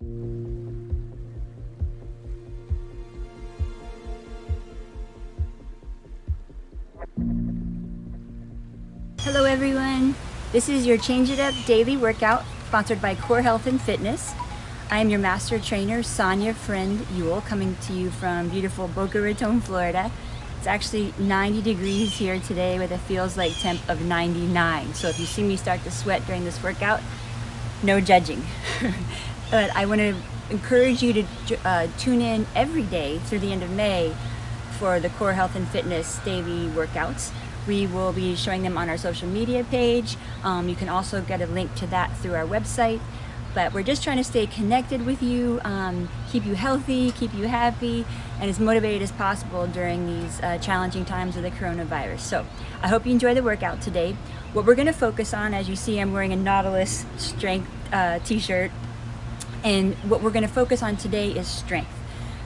Hello everyone, this is your Change It Up daily workout sponsored by Core Health and Fitness. I am your master trainer, Sonja Friend Uhl, coming to you from beautiful Boca Raton, Florida. It's actually 90 degrees here today with a feels like temp of 99. So if you see me start to sweat during this workout, no judging. But I want to encourage you to tune in every day through the end of May for the Core Health and Fitness daily workouts. We will be showing them on our social media page. You can also get a link to that through our website. But we're just trying to stay connected with you, keep you healthy, keep you happy, and as motivated as possible during these challenging times of the coronavirus. So I hope you enjoy the workout today. What we're going to focus on, as you see, I'm wearing a Nautilus strength t-shirt. And what we're going to focus on today is strength.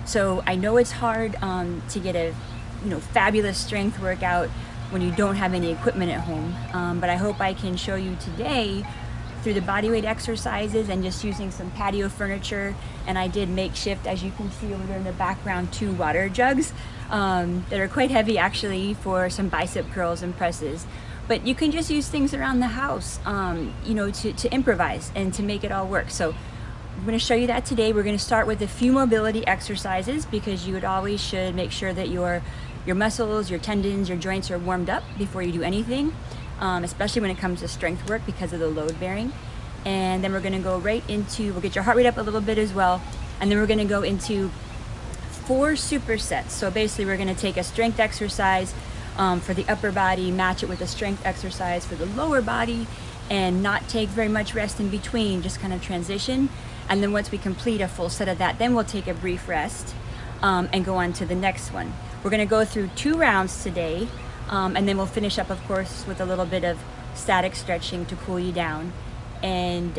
So I know it's hard to get a fabulous strength workout when you don't have any equipment at home. But I hope I can show you today through the bodyweight exercises and just using some patio furniture. And I did makeshift, as you can see over there in the background, 2 water jugs that are quite heavy actually for some bicep curls and presses. But you can just use things around the house, to improvise and to make it all work. So I'm going to show you that today. We're going to start with a few mobility exercises because you always should make sure that your muscles, your tendons, your joints are warmed up before you do anything. Especially when it comes to strength work because of the load bearing. And then we're going to go right into, we'll get your heart rate up a little bit as well, and then we're going to go into 4 supersets. So basically we're going to take a strength exercise for the upper body, match it with a strength exercise for the lower body, and not take very much rest in between, just kind of transition. And then once we complete a full set of that, then we'll take a brief rest and go on to the next one. We're going to go through 2 rounds today. And then we'll finish up, of course, with a little bit of static stretching to cool you down. And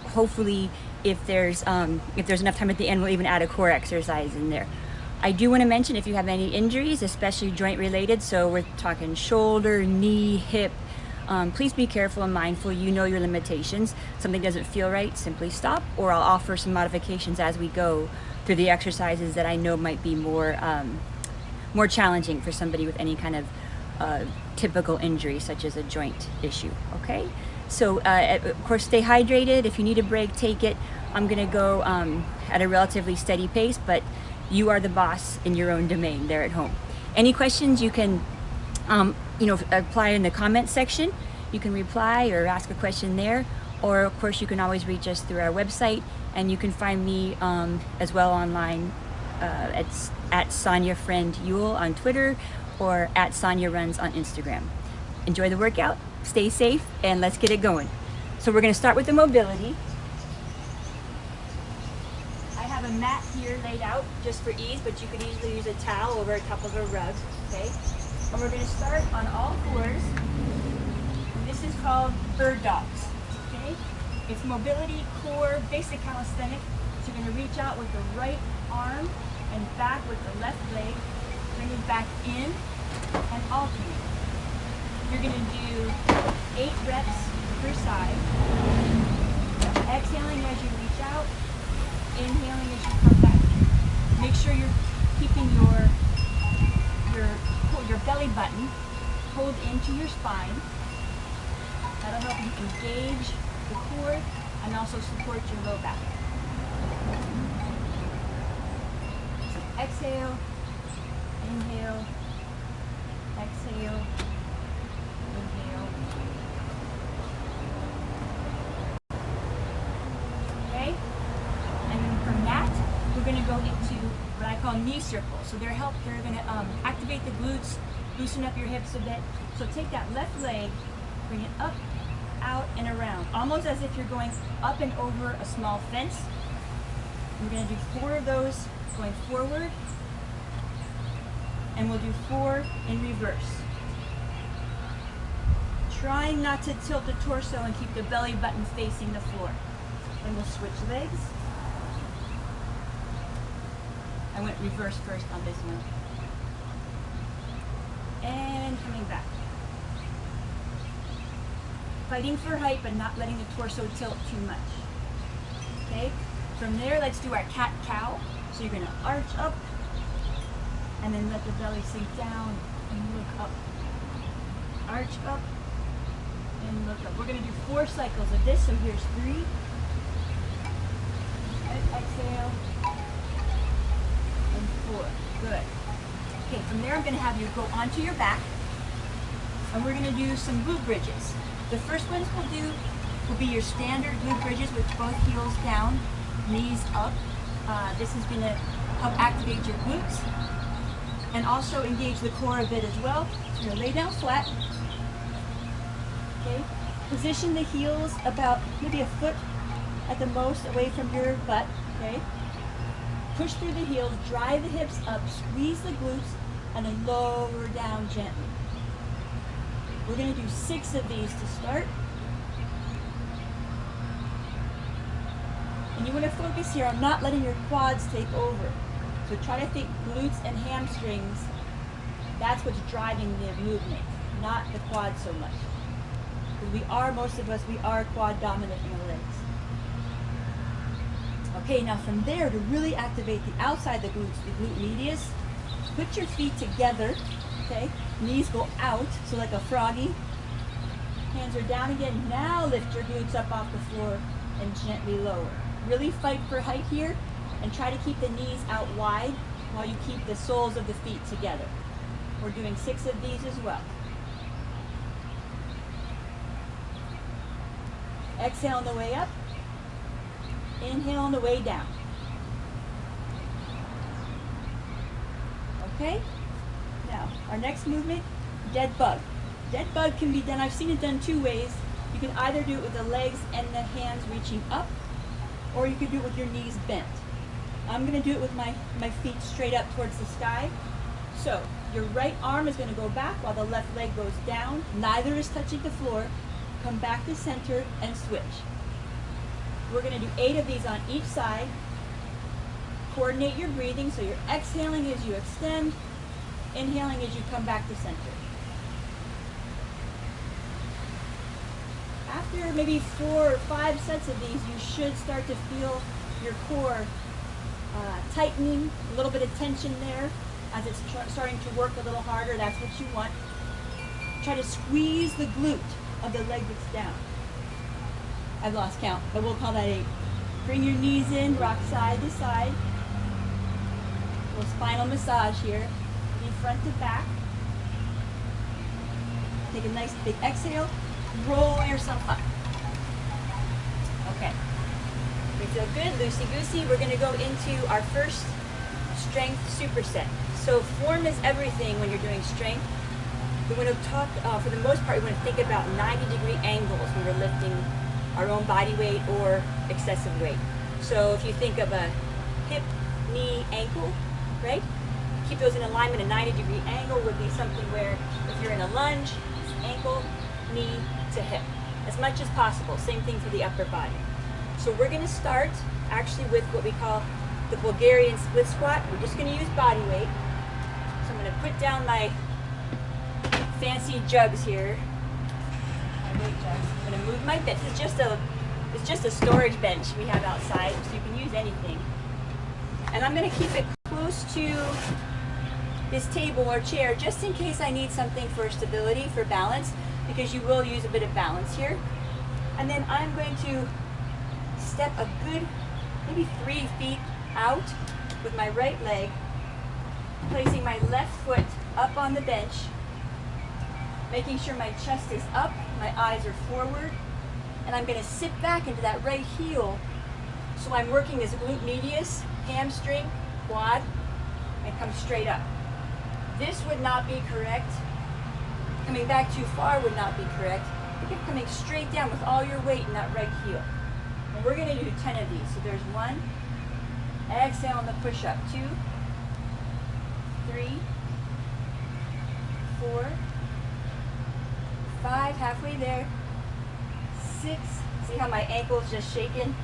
hopefully, if there's enough time at the end, we'll even add a core exercise in there. I do want to mention if you have any injuries, especially joint related, so we're talking shoulder, knee, hip, please be careful and mindful. You know your limitations. Something doesn't feel right, simply stop, or I'll offer some modifications as we go through the exercises that I know might be more challenging for somebody with any kind of typical injury, such as a joint issue, okay? So, of course, stay hydrated. If you need a break, take it. I'm gonna go at a relatively steady pace, but you are the boss in your own domain there at home. Any questions, you can, apply in the comment section. You can reply or ask a question there, or of course, you can always reach us through our website, and you can find me as well online. It's at Sonja Friend Uhl on Twitter or at Sonja Runs on Instagram. Enjoy the workout, stay safe, and let's get it going. So we're going to start with the mobility. I have a mat here laid out just for ease, but you could easily use a towel over top of a rug, okay? And we're going to start on all 4s. This is called bird dogs, okay? It's mobility, core, basic calisthenic. So you're going to reach out with the right arm and back with the left leg, bring it back in and alternate. You're going to do 8 reps per side. Exhaling as you reach out, inhaling as you come back in. Make sure you're keeping your belly button pulled into your spine. That'll help you engage the core and also support your low back. Exhale, inhale, exhale, inhale. Okay? And then from that, we're going to go into what I call knee circles. So they're going to activate the glutes, loosen up your hips a bit. So take that left leg, bring it up, out, and around. Almost as if you're going up and over a small fence. We're going to do 4 of those going forward, and we'll do 4 in reverse. Trying not to tilt the torso and keep the belly button facing the floor. Then we'll switch legs. I went reverse first on this one. And coming back. Fighting for height, but not letting the torso tilt too much. Okay? From there, let's do our cat-cow. So you're gonna arch up, and then let the belly sink down and look up. Arch up and look up. We're gonna do 4 cycles of this, so here's 3. Exhale, and 4. Good. Okay, from there I'm gonna have you go onto your back, and we're gonna do some glute bridges. The first ones we'll do will be your standard glute bridges with both heels down, knees up. This is gonna help activate your glutes and also engage the core a bit as well. So you're gonna lay down flat. Okay, position the heels about maybe a foot at the most away from your butt. Okay, push through the heels, drive the hips up, squeeze the glutes, and then lower down gently. We're going to do 6 of these to start. And you want to focus here on not letting your quads take over. So try to think glutes and hamstrings. That's what's driving the movement, not the quads so much. Because most of us are quad dominant in the legs. Okay, now from there, to really activate the outside of the glutes, the glute medius, put your feet together, okay? Knees go out, so like a froggy. Hands are down again. Now lift your glutes up off the floor and gently lower. Really fight for height here, and try to keep the knees out wide while you keep the soles of the feet together. We're doing 6 of these as well. Exhale on the way up. Inhale on the way down. Okay? Now, our next movement, dead bug. Dead bug can be done, I've seen it done 2 ways. You can either do it with the legs and the hands reaching up, or you can do it with your knees bent. I'm going to do it with my feet straight up towards the sky. So, your right arm is going to go back while the left leg goes down. Neither is touching the floor. Come back to center and switch. We're going to do 8 of these on each side. Coordinate your breathing, so you're exhaling as you extend, inhaling as you come back to center. After maybe 4 or 5 sets of these, you should start to feel your core tightening, a little bit of tension there as it's starting to work a little harder. That's what you want. Try to squeeze the glute of the leg that's down. I've lost count, but we'll call that 8. Bring your knees in, rock side to side. A little spinal massage here. Knee front to back. Take a nice big exhale. Roll yourself up. Okay. We feel good, loosey-goosey. We're going to go into our first strength superset. So form is everything when you're doing strength. We want to talk, for the most part, we want to think about 90-degree angles when we're lifting our own body weight or excessive weight. So if you think of a hip, knee, ankle, right? Keep those in alignment. A 90-degree angle would be something where if you're in a lunge, it's ankle, knee to hip, as much as possible. Same thing for the upper body. So we're going to start actually with what we call the Bulgarian split squat. We're just going to use body weight. So I'm going to put down my fancy jugs here. My weight jugs. I'm going to move my bench. It's just a storage bench we have outside, so you can use anything. And I'm going to keep it close to this table or chair just in case I need something for stability, for balance, because you will use a bit of balance here. And then I'm going to step a good maybe 3 feet out with my right leg, placing my left foot up on the bench, making sure my chest is up, my eyes are forward, and I'm going to sit back into that right heel so I'm working this glute medius, hamstring, quad, and come straight up. This would not be correct. Coming back too far would not be correct. You're coming straight down with all your weight in that right heel. And we're going to do 10 of these. So there's 1. Exhale on the push-up. 2, 3, 4, 5. Halfway there. 6. See how my ankle's just shaking?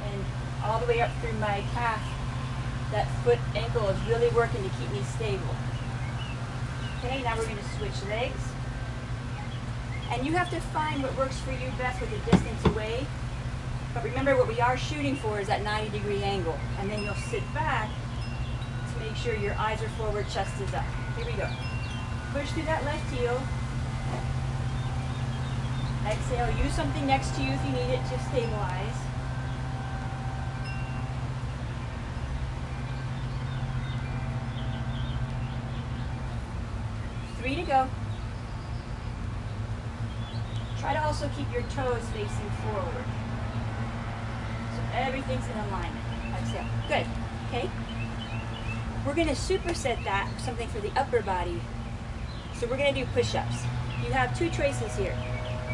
And all the way up through my calf. That foot ankle is really working to keep me stable. Okay, now we're going to switch legs. And you have to find what works for you best with the distance away. But remember, what we are shooting for is that 90-degree angle. And then you'll sit back to make sure your eyes are forward, chest is up. Here we go. Push through that left heel. Exhale. Use something next to you if you need it to stabilize. Three to go. Try to also keep your toes facing forward. So everything's in alignment. Exhale. Good. Okay. We're going to superset that with something for the upper body. So we're going to do push-ups. You have two choices here.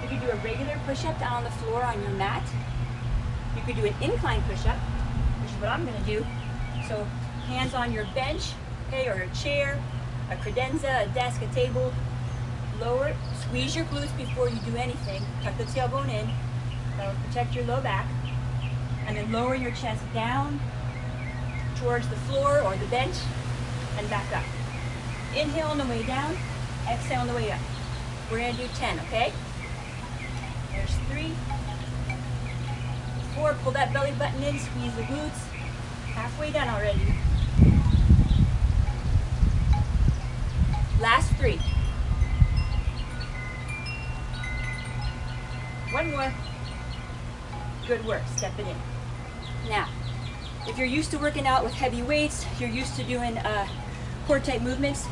You could do a regular push-up down on the floor on your mat. You could do an incline push-up, which is what I'm going to do. So hands on your bench, okay, or a chair, a credenza, a desk, a table. Lower it. Squeeze your glutes before you do anything. Tuck the tailbone in. That'll protect your low back. And then lower your chest down towards the floor or the bench and back up. Inhale on the way down. Exhale on the way up. We're going to do 10, okay? There's 3, 4. Pull that belly button in. Squeeze the glutes. Halfway done already. Last 3. One more. Good work. Step it in. Now, if you're used to working out with heavy weights, you're used to doing core type movements,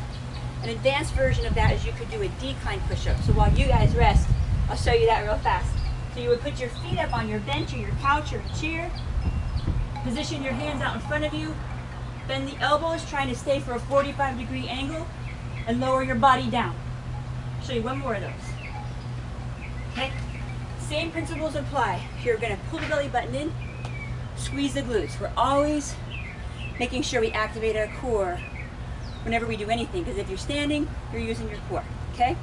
an advanced version of that is you could do a decline push-up. So while you guys rest, I'll show you that real fast. So you would put your feet up on your bench or your couch or a chair, position your hands out in front of you, bend the elbows, trying to stay for a 45-degree angle, and lower your body down. I'll show you one more of those. Okay? Same principles apply. You're going to pull the belly button in, squeeze the glutes. We're always making sure we activate our core whenever we do anything, because if you're standing, you're using your core, okay?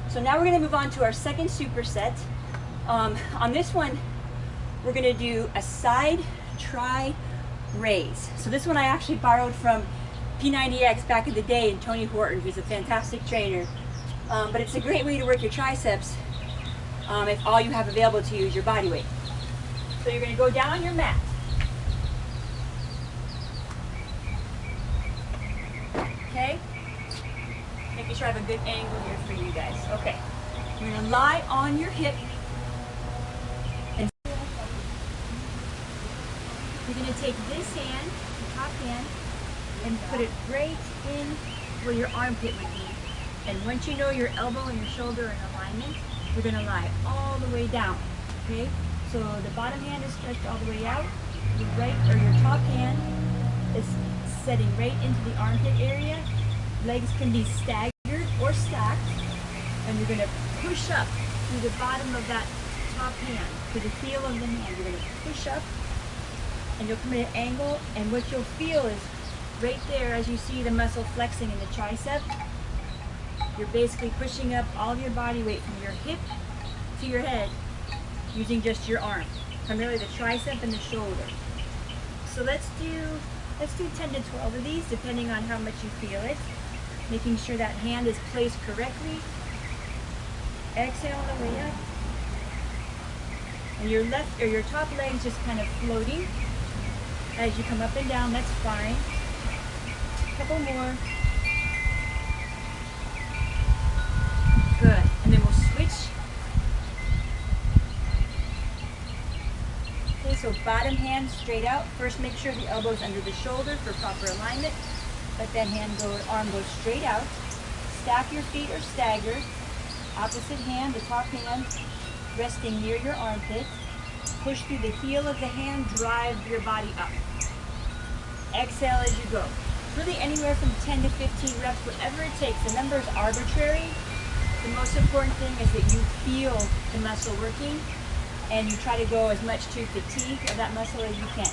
So now we're going to move on to our second superset. On this one, we're going to do a side try raise. So this one I actually borrowed from P90X back in the day, and Tony Horton, who's a fantastic trainer. But it's a great way to work your triceps if all you have available to you is your body weight. So you're going to go down on your mat. Okay? Making sure I have a good angle here for you guys. Okay. You're going to lie on your hip. And you're going to take this hand, the top hand, and put it right in where your armpit would be. And once you know your elbow and your shoulder are in alignment, you're going to lie all the way down. Okay? So the bottom hand is stretched all the way out. Your right or your top hand is setting right into the armpit area. Legs can be staggered or stacked. And you're going to push up through the bottom of that top hand, to the heel of the hand. You're going to push up and you'll come at an angle, and what you'll feel is right there as you see the muscle flexing in the tricep. You're basically pushing up all of your body weight from your hip to your head using just your arm, primarily the tricep and the shoulder. So let's do 10 to 12 of these, depending on how much you feel it. Making sure that hand is placed correctly. Exhale on the way up. And your left or your top leg's just kind of floating as you come up and down. That's fine. A couple more. Good. And then we'll switch. Okay, so bottom hand straight out. First make sure the elbow's under the shoulder for proper alignment. Let that arm go straight out. Stack your feet or stagger. Opposite hand, the top hand resting near your armpit. Push through the heel of the hand, drive your body up. Exhale as you go. Really anywhere from 10 to 15 reps, whatever it takes. The number is arbitrary. The most important thing is that you feel the muscle working, and you try to go as much to fatigue of that muscle as you can.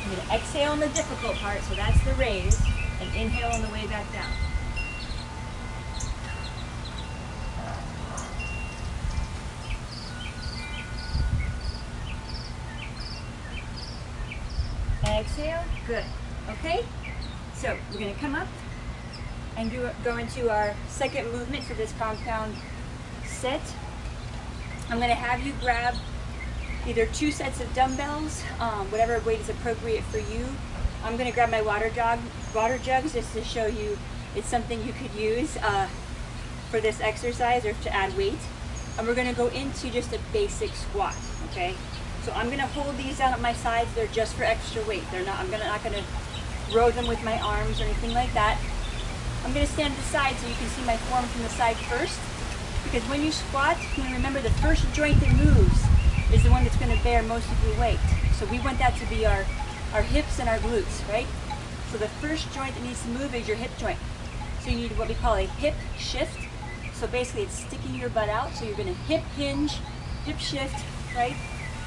I'm going to exhale on the difficult part, so that's the raise, and inhale on the way back down. Exhale, good. Okay, so we're going to come up and go into our second movement for this compound set. I'm going to have you grab either 2 sets of dumbbells, whatever weight is appropriate for you. I'm gonna grab my water jugs just to show you it's something you could use for this exercise or to add weight. And we're gonna go into just a basic squat, okay? So I'm gonna hold these out at my sides. They're just for extra weight. I'm not gonna row them with my arms or anything like that. I'm gonna stand to the side so you can see my form from the side first. Because when you squat, you want to remember the first joint that moves is the one that's gonna bear most of your weight. So we want that to be our hips and our glutes, right? So the first joint that needs to move is your hip joint. So you need what we call a hip shift. So basically it's sticking your butt out. So you're gonna hip hinge, hip shift, right?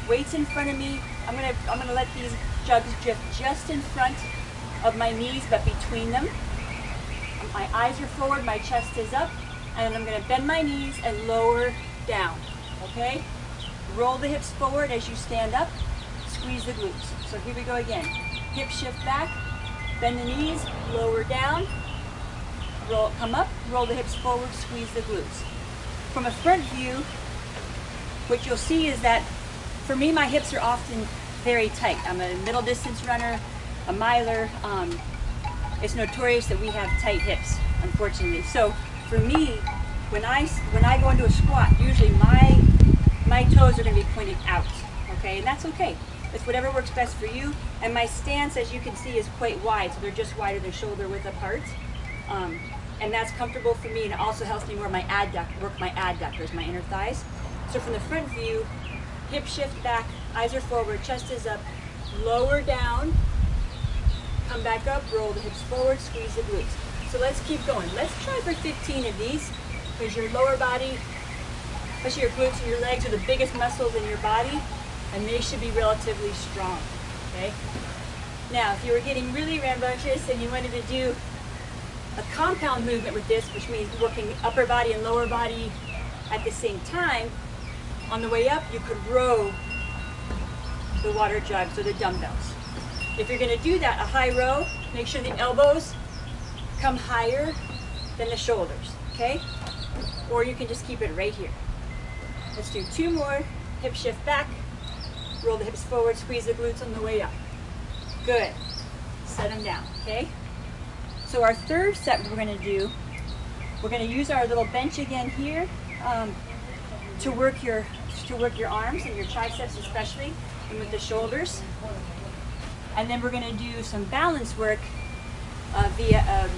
Weights in front of me. I'm gonna let these jugs drift just in front of my knees, but between them. My eyes are forward, my chest is up, and I'm gonna bend my knees and lower down, okay? Roll the hips forward as you stand up, squeeze the glutes. So here we go again. Hip shift back, bend the knees, lower down, come up, roll the hips forward, squeeze the glutes. From a front view, what you'll see is that for me, my hips are often very tight. I'm a middle distance runner, a miler. It's notorious that we have tight hips, unfortunately. So for me, when I go into a squat, usually my toes are gonna be pointed out, okay? And that's okay. It's whatever works best for you. And my stance, as you can see, is quite wide. So they're just wider than shoulder width apart. And that's comfortable for me, and it also helps me work my adductors, my inner thighs. So from the front view, hip shift back, eyes are forward, chest is up, lower down, come back up, roll the hips forward, squeeze the glutes. So let's keep going. Let's try for 15 of these, because your lower body, especially your glutes and your legs, are the biggest muscles in your body, and they should be relatively strong, okay? Now, if you were getting really rambunctious and you wanted to do a compound movement with this, which means working upper body and lower body at the same time, on the way up, you could row the water jugs or the dumbbells. If you're gonna do that, a high row, make sure the elbows come higher than the shoulders, okay? Or you can just keep it right here. Let's do 2 more. Hip shift back, roll the hips forward, squeeze the glutes on the way up. Good. Set them down, okay? So our third set we're gonna do, we're gonna use our little bench again here to work your arms and your triceps especially, and with the shoulders. And then we're gonna do some balance work via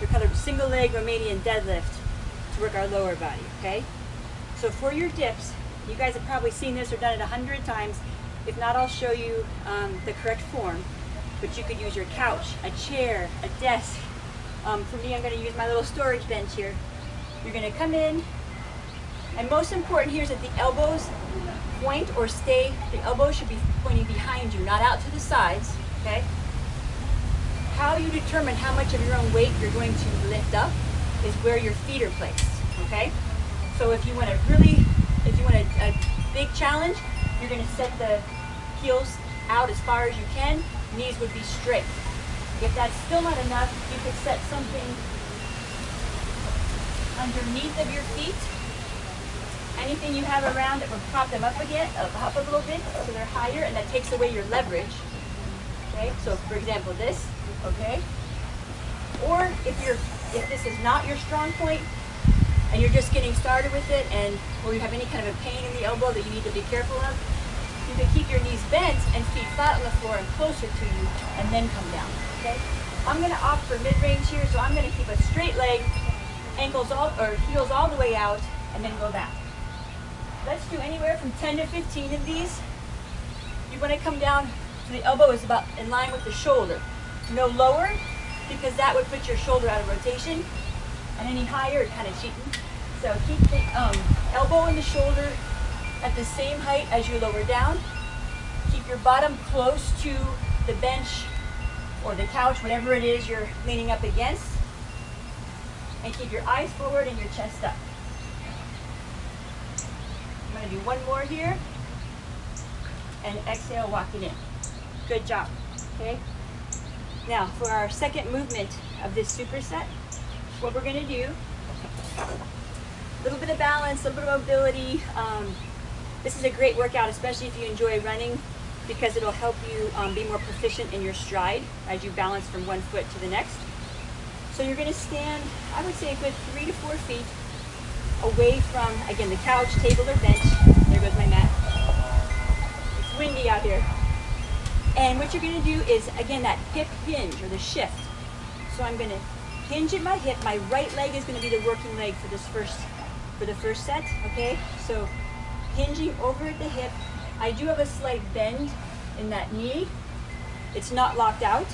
your kind of single leg Romanian deadlift to work our lower body, okay? So for your dips, you guys have probably seen this or done it 100 times. If not, I'll show you the correct form. But you could use your couch, a chair, a desk. For me, I'm gonna use my little storage bench here. You're gonna come in, and most important here is that the elbows point or stay, the elbows should be pointing behind you, not out to the sides, okay? How you determine how much of your own weight you're going to lift up is where your feet are placed, okay? So if you want a big challenge, you're gonna set the heels out as far as you can, knees would be straight. If that's still not enough, you could set something underneath of your feet. Anything you have around that would prop them up a little bit, so they're higher, and that takes away your leverage. Okay, so for example, this, okay? Or if this is not your strong point, and you're just getting started with it, or you have any kind of a pain in the elbow that you need to be careful of, you can keep your knees bent and feet flat on the floor and closer to you, and then come down, okay? I'm gonna opt for mid-range here, so I'm gonna keep a straight leg, heels all the way out, and then go back. Let's do anywhere from 10 to 15 of these. You wanna come down so the elbow is about in line with the shoulder. No lower, because that would put your shoulder out of rotation, and any higher, it's kind of cheating. So keep the elbow and the shoulder at the same height as you lower down. Keep your bottom close to the bench or the couch, whatever it is you're leaning up against. And keep your eyes forward and your chest up. I'm gonna do one more here. And exhale, walking in. Good job, okay? Now, for our second movement of this superset, what we're gonna do, a little bit of balance, a little bit of mobility. This is a great workout, especially if you enjoy running, because it'll help you be more proficient in your stride as you balance from one foot to the next. So you're going to stand, I would say, a good 3 to 4 feet away from, again, the couch, table, or bench. There goes my mat. It's windy out here. And what you're going to do is, again, that hip hinge, or the shift. So I'm going to hinge at my hip. My right leg is going to be the working leg for the first set, okay? So hinging over at the hip. I do have a slight bend in that knee. It's not locked out,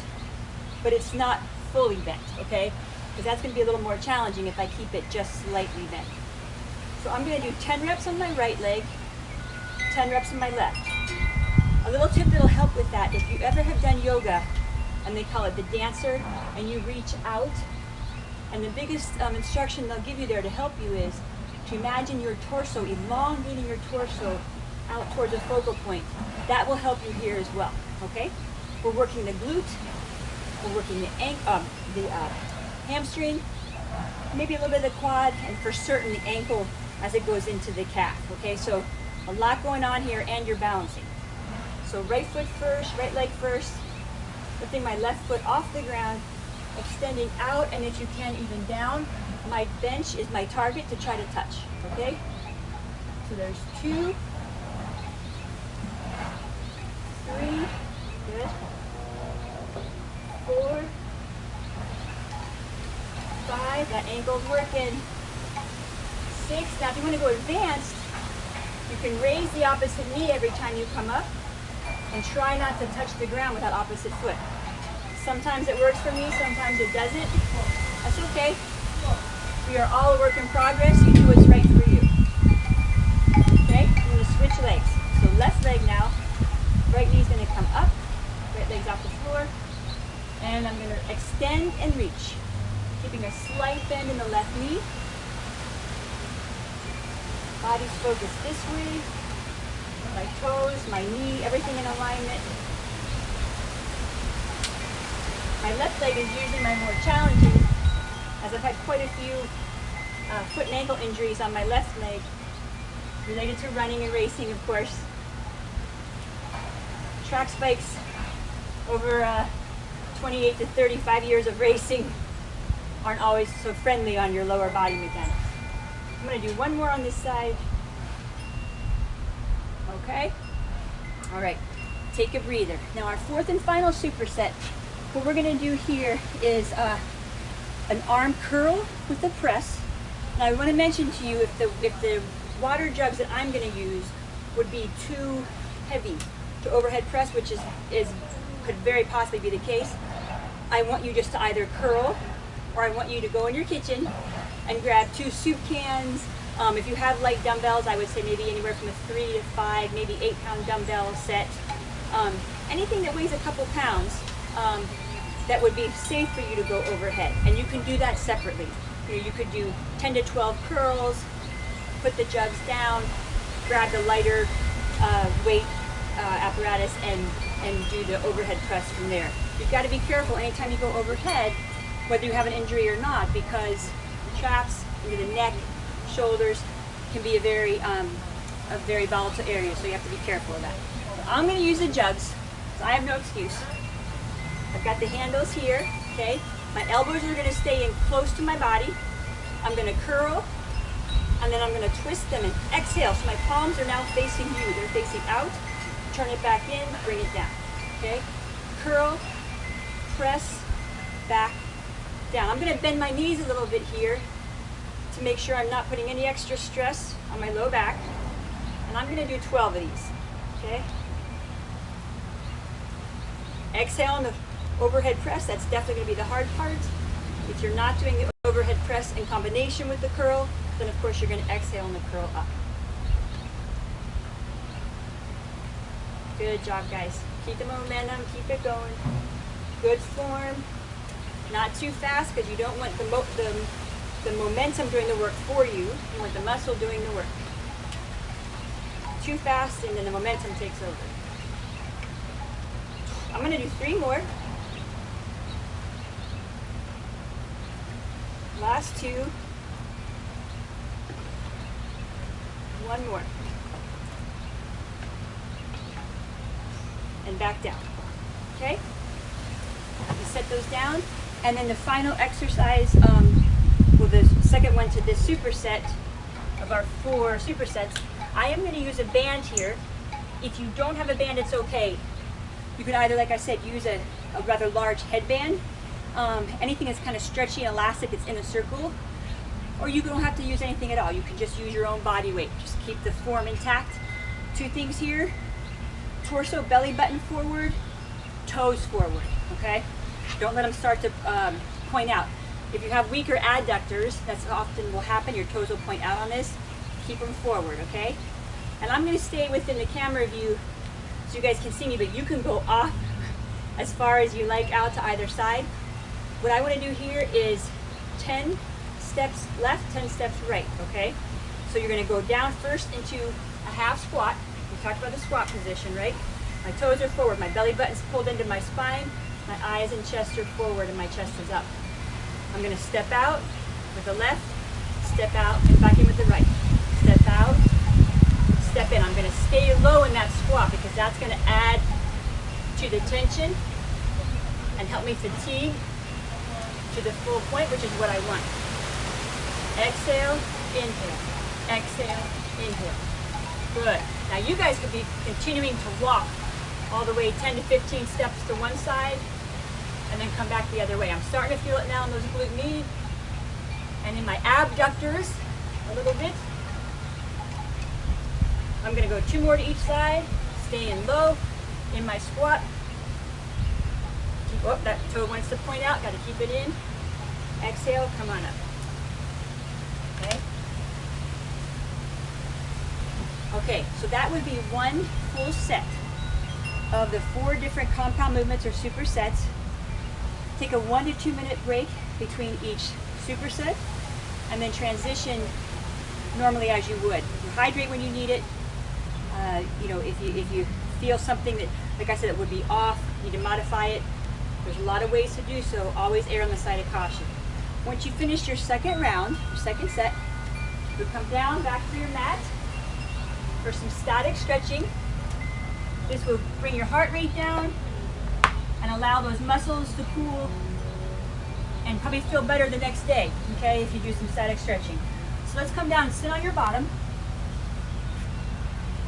but it's not fully bent, okay? Because that's going to be a little more challenging if I keep it just slightly bent. So I'm going to do 10 reps on my right leg, 10 reps on my left. A little tip that'll help with that, if you ever have done yoga, and they call it the dancer, and you reach out, and the biggest instruction they'll give you there to help you is to imagine your torso, elongating your torso out towards a focal point. That will help you here as well, okay? We're working the glute, we're working the hamstring, maybe a little bit of the quad, and for certain the ankle as it goes into the calf, okay? So a lot going on here, and you're balancing. So right foot first, right leg first, lifting my left foot off the ground, extending out, and if you can, even down. My bench is my target to try to touch, okay? So there's 2, 3, good, 4, 5, that ankle's working, 6. Now if you want to go advanced, you can raise the opposite knee every time you come up, and try not to touch the ground with that opposite foot. Sometimes it works for me, sometimes it doesn't. That's okay. We are all a work in progress. You do what's right for you. Okay, I'm going to switch legs. So left leg now. Right knee's going to come up. Right leg's off the floor. And I'm going to extend and reach. Keeping a slight bend in the left knee. Body's focused this way. My toes, my knee, everything in alignment. My left leg is usually my more challenging, as I've had quite a few foot and ankle injuries on my left leg, related to running and racing, of course. Track spikes over 28 to 35 years of racing aren't always so friendly on your lower body mechanics. I'm going to do one more on this side. Okay? All right, take a breather. Now our 4th and final superset, what we're gonna do here is an arm curl with a press. Now I wanna mention to you, if the water jugs that I'm gonna use would be too heavy to overhead press, which could very possibly be the case, I want you just to either curl, or I want you to go in your kitchen and grab 2 soup cans. If you have light dumbbells, I would say maybe anywhere from a 3 to 5, maybe 8-pound dumbbell set. Anything that weighs a couple pounds that would be safe for you to go overhead. And you can do that separately. You could do 10 to 12 curls, put the jugs down, grab the lighter weight apparatus, and do the overhead press from there. You've got to be careful anytime you go overhead, whether you have an injury or not, because the traps, the neck, shoulders can be a very volatile area, so you have to be careful of that. So I'm going to use the jugs, so I have no excuse. I've got the handles here, okay? My elbows are going to stay in close to my body. I'm going to curl, and then I'm going to twist them and exhale. So my palms are now facing you. They're facing out. Turn it back in, bring it down, okay? Curl, press, back, down. I'm going to bend my knees a little bit here to make sure I'm not putting any extra stress on my low back. And I'm going to do 12 of these, okay? Exhale on the overhead press. That's definitely going to be the hard part. If you're not doing the overhead press in combination with the curl, then of course you're going to exhale on the curl up. Good job, guys. Keep the momentum, keep it going. Good form. Not too fast, because you don't want the momentum doing the work for you. You want the muscle doing the work. Too fast, and then the momentum takes over. I'm going to do 3 more. Last 2. 1 more. and back down. Okay? You set those down, and then the final exercise, well, the second one to this superset of our 4 supersets, I am going to use a band here. If you don't have a band, it's okay. You can either, like I said, use a rather large headband, anything that's kind of stretchy and elastic that's in a circle, or you don't have to use anything at all. You can just use your own body weight. Just keep the form intact. 2 things here: torso, belly button forward, toes forward, okay? Don't let them start to point out. If you have weaker adductors, that's often will happen, your toes will point out on this. Keep them forward, okay? And I'm gonna stay within the camera view so you guys can see me, but you can go off as far as you like out to either side. What I wanna do here is 10 steps left, 10 steps right, okay? So you're gonna go down first into a half squat. We talked about the squat position, right? My toes are forward, my belly button's pulled into my spine, my eyes and chest are forward, and my chest is up. I'm gonna step out with the left, step out, and back in with the right. Step out, step in. I'm gonna stay low in that squat because that's gonna add to the tension and help me fatigue to the full point, which is what I want. Exhale, inhale, exhale, inhale. Good. Now you guys could be continuing to walk all the way 10 to 15 steps to one side and then come back the other way. I'm starting to feel it now in those glute med and in my abductors a little bit. I'm gonna go 2 more to each side, staying low in my squat. Oh, that toe wants to point out, gotta keep it in. Exhale, come on up. Okay? Okay, so that would be 1 full set of the 4 different compound movements or supersets. Take a 1 to 2 minute break between each superset and then transition normally as you would. You hydrate when you need it. You know, if you feel something that, like I said, it would be off, you need to modify it. There's a lot of ways to do so. Always err on the side of caution. Once you finish your second round, your second set, you'll come down back to your mat for some static stretching. This will bring your heart rate down and allow those muscles to cool and probably feel better the next day, okay, if you do some static stretching. So let's come down and sit on your bottom.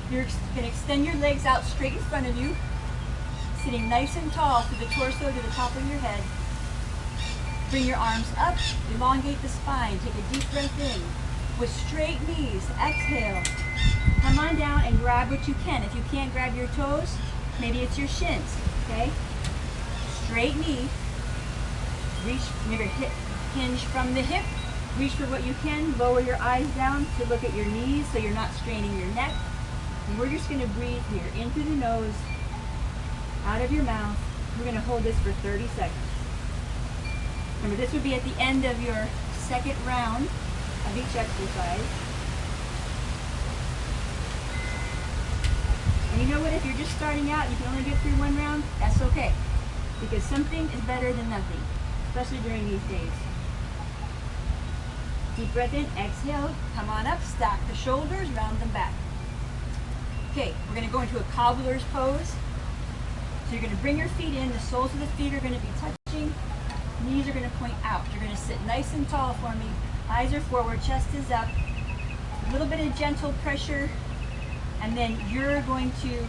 You're going to extend your legs out straight in front of you, sitting nice and tall through the torso to the top of your head. Bring your arms up, elongate the spine, take a deep breath in. With straight knees, exhale. Come on down and grab what you can. If you can't grab your toes, maybe it's your shins, okay? Straight knee, reach, maybe hip hinge from the hip. Reach for what you can, lower your eyes down to look at your knees so you're not straining your neck. And we're just gonna breathe here, in through the nose, out of your mouth. We're gonna hold this for 30 seconds. Remember, this would be at the end of your second round of each exercise. And you know what, if you're just starting out, you can only get through 1 round, that's okay. Because something is better than nothing, especially during these days. Deep breath in, exhale, come on up, stack the shoulders, round them back. Okay, we're gonna go into a cobbler's pose. So you're gonna bring your feet in, the soles of the feet are gonna be touching, knees are gonna point out. You're gonna sit nice and tall for me, eyes are forward, chest is up, a little bit of gentle pressure, and then you're going to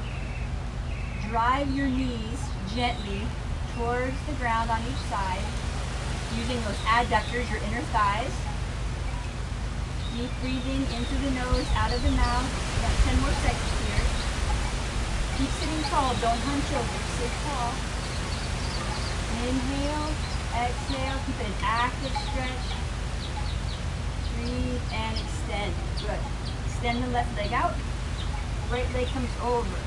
drive your knees gently towards the ground on each side, using those adductors, your inner thighs. Deep breathing into the nose, out of the mouth. We got 10 more seconds here. Keep sitting tall, don't hunch over, sit tall. Inhale, exhale, keep it an active stretch. Breathe and extend, good. Extend the left leg out, right leg comes over.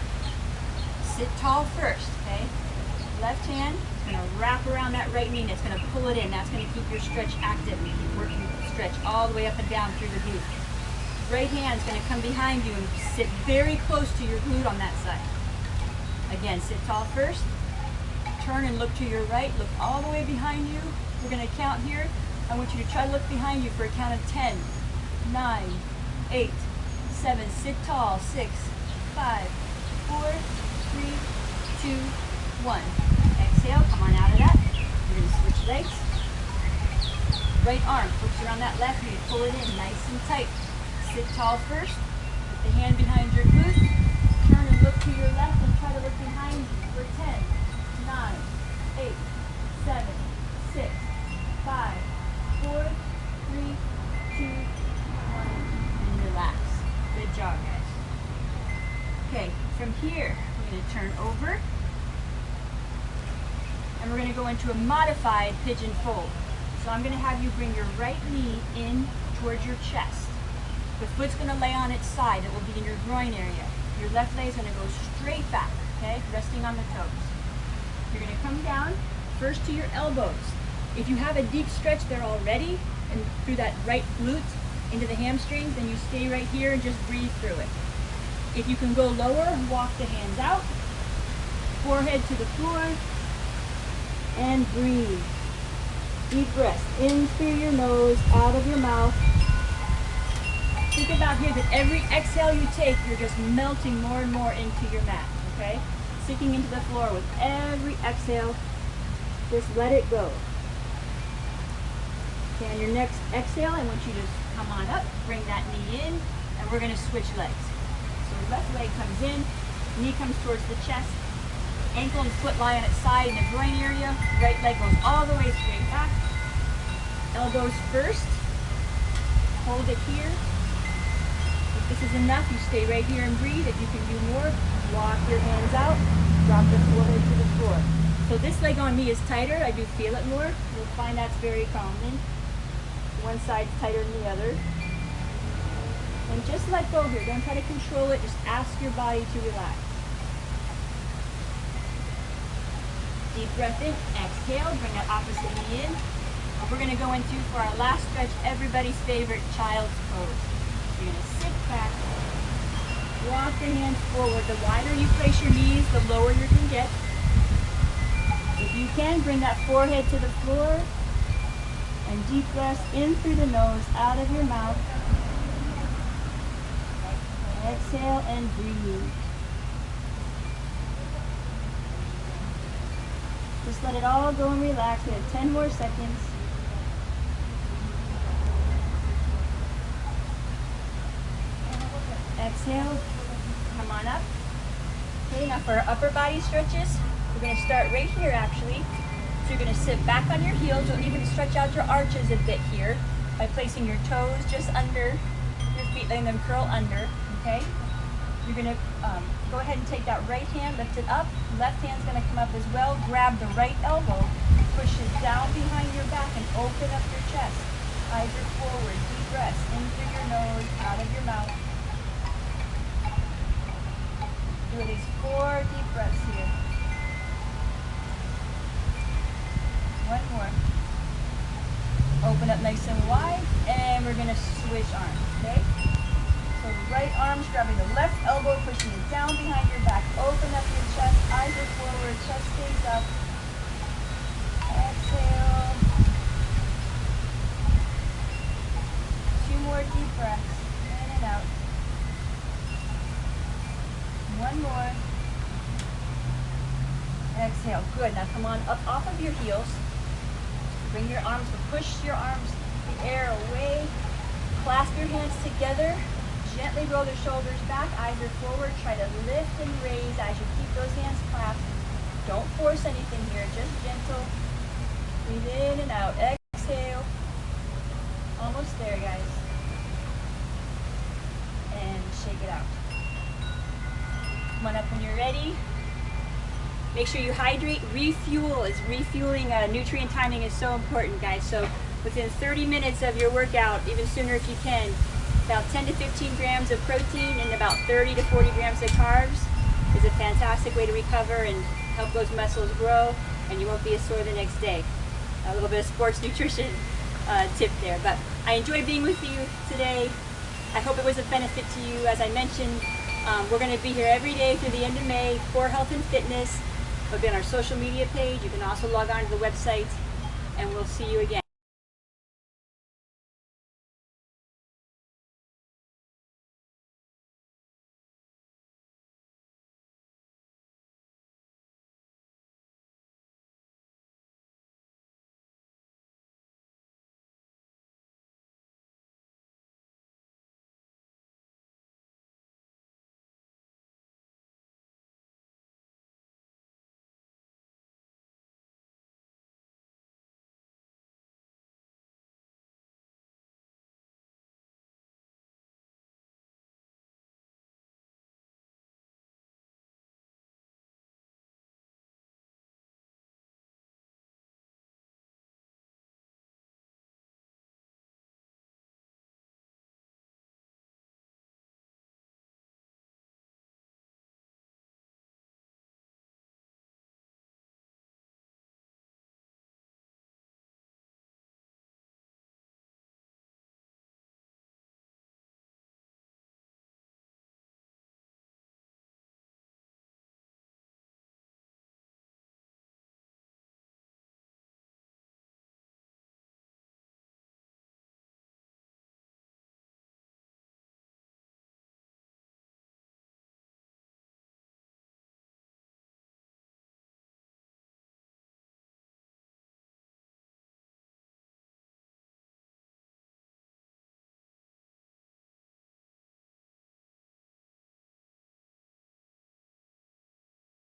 Sit tall first, okay? Left hand is gonna wrap around that right knee and it's gonna pull it in. That's gonna keep your stretch active and keep working the stretch all the way up and down through the glute. Right hand's gonna come behind you and sit very close to your glute on that side. Again, sit tall first. Turn and look to your right. Look all the way behind you. We're gonna count here. I want you to try to look behind you for a count of 10, 9, 8, 7. Sit tall. 6, 5, 4, 3, 2, 1. Exhale, come on out of that. We're going to switch legs. Right arm, flips around that left knee, pull it in nice and tight. Sit tall first, put the hand behind your glute, turn and look to your left and try to look behind you for 10, 9, 8, 7, 6, 5, 4, 3, 2, 1, and relax. Good job, guys. Okay, from here, we're going to turn over, and we're going to go into a modified pigeon fold. So I'm going to have you bring your right knee in towards your chest. The foot's going to lay on its side. It will be in your groin area. Your left leg is going to go straight back, okay? Resting on the toes. You're going to come down first to your elbows. If you have a deep stretch there already, and through that right glute into the hamstrings, then you stay right here and just breathe through it. If you can go lower, walk the hands out, forehead to the floor, and breathe. Deep breath in through your nose, out of your mouth. Think about here that every exhale you take, you're just melting more and more into your mat, okay? Sinking into the floor with every exhale. Just let it go. Okay, on your next exhale, I want you to come on up, bring that knee in, and we're going to switch legs. So left leg comes in, knee comes towards the chest, ankle and foot lie on its side in the groin area, right leg goes all the way straight back, elbows first, hold it here. If this is enough, you stay right here and breathe. If you can do more, walk your hands out, drop the forehead to the floor. So this leg on me is tighter, I do feel it more. You'll find that's very common. One side's tighter than the other. And just let go here, don't try to control it, just ask your body to relax. Deep breath in, exhale, bring that opposite knee in. And we're going to go into, for our last stretch, everybody's favorite child's pose. You're going to sit back, walk the hands forward. The wider you place your knees, the lower you can get. If you can, bring that forehead to the floor. And deep breaths in through the nose, out of your mouth. Exhale and breathe. Just let it all go and relax. We have 10 more seconds. Exhale, come on up. Okay, now for our upper body stretches, we're going to start right here actually. So you're going to sit back on your heels. You'll even stretch out your arches a bit here by placing your toes just under your feet, letting them curl under, okay? You're going to go ahead and take that right hand, lift it up. Left hand's going to come up as well. Grab the right elbow, push it down behind your back and open up your chest. Eyes are forward, deep breaths in through your nose, out of your mouth. Do at least 4 deep breaths here. One more. Open up nice and wide, and we're going to switch arms, okay? So right arm's grabbing the left elbow, pushing it down behind your back. Open up your chest, eyes are forward, chest stays up. Exhale. 2 more deep breaths, in and out. 1 more. Exhale, good. Now come on up off of your heels. Bring your arms, push your arms, the air away. Clasp your hands together. Gently roll the shoulders back, eyes are forward. Try to lift and raise as you keep those hands clasped. Don't force anything here, just gentle. Breathe in and out. Exhale. Almost there, guys. And shake it out. Come on up when you're ready. Make sure you hydrate. Refuel is refueling. Nutrient timing is so important, guys. So within 30 minutes of your workout, even sooner if you can, about 10 to 15 grams of protein and about 30 to 40 grams of carbs is a fantastic way to recover and help those muscles grow, and you won't be as sore the next day. A little bit of sports nutrition tip there. But I enjoyed being with you today. I hope it was a benefit to you. As I mentioned, we're going to be here every day through the end of May for health and fitness. We'll be on our social media page. You can also log on to the website, and we'll see you again.